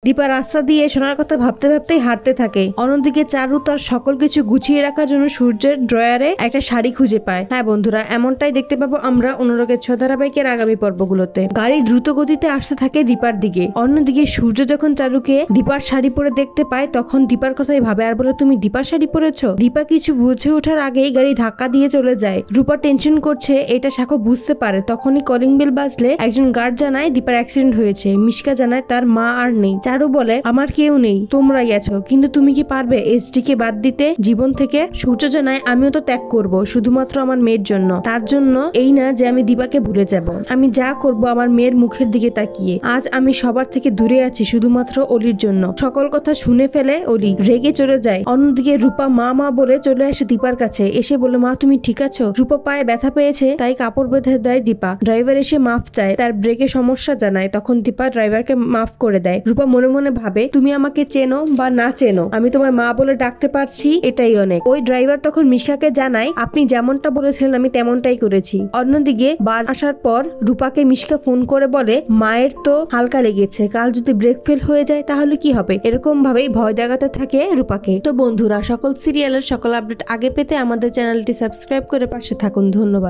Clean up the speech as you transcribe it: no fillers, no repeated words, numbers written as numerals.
দীপা রাস্তা দিয়ে সোনার কথা ভাবতে ভাবতেই হাঁটতে থাকে। অন্যদিকে চারু তার সকল কিছু গুছিয়ে রাখার জন্য সূর্যের ড্রয়ারে একটা শাড়ি খুঁজে পায়। হ্যাঁ বন্ধুরা, এমনটাই দেখতে পাবো আমরা অনুরাগের ছোঁয়া ধারাবাহিকের আগামী পর্বগুলোতে। গাড়ি দ্রুত গতিতে আসতে থাকে দীপার দিকে। অন্যদিকে সূর্য যখন চারুকে দীপার শাড়ি পরে দেখতে পায় তখন দীপার কথাই ভাবে আর বলে, তুমি দীপার শাড়ি পরেছো? দীপা কিছু বুঝে ওঠার আগেই গাড়ি ধাক্কা দিয়ে চলে যায়। রূপা টেনশন করছে এটা সাক্ষ্য বুঝতে পারে। তখনই কলিং বেল বাজলে একজন গার্ড জানায় দীপার অ্যাক্সিডেন্ট হয়েছে। মিশকা জানায় তার মা আর নেই। চারু বলে, আমার কেউ নেই, তোমরাই আছো, কিন্তু তুমি কি পারবে এসডি কে বাদ দিতে জীবন থেকে? সূর্য জানায়, আমিও তো ত্যাগ করব শুধুমাত্র আমার মেয়ের জন্য। তার জন্য এই না যে আমি দীপাকে ভুলে যাব। আমি যা করব আমার মেয়ের মুখের দিকে তাকিয়ে। আজ আমি সবার থেকে দূরে আছি শুধুমাত্র অলির জন্য। সকল কথা শুনে ফেলে অলি, রেগে চলে যায়। অন্যদিকে রূপা মা মা বলে চলে আসে দীপার কাছে। এসে বলে, মা তুমি ঠিক আছো? রূপা পায়ে ব্যথা পেয়েছে তাই কাপড় বেঁধে দেয় দীপা। ড্রাইভার এসে মাফ চায়, তার ব্রেকে সমস্যা জানায়। তখন দীপা ড্রাইভারকে মাফ করে দেয়। রূপা মনে মনে ভাবে, তুমি আমাকে চেনো বা না চেনো, আমি তোমায় মা বলে ডাকতে পারছি এটাই অনেক। ওই ড্রাইভার তখন মিশকাকে জানায়, আপনি যেমনটা বলেছিলেন আমি তেমনটাই করেছি। অন্যদিকে বার আসার পর রূপাকে মিশকা ফোন করে বলে, মায়ের তো হালকা লেগেছে, কাল যদি ব্রেক ফেল হয়ে যায় তাহলে কি হবে? এরকম ভাবেই ভয় দেখাতে থাকে রূপাকে। তো বন্ধুরা, সকল সিরিয়ালের সকল আপডেট আগে পেতে আমাদের চ্যানেলটি সাবস্ক্রাইব করে পাশে থাকুন। ধন্যবাদ।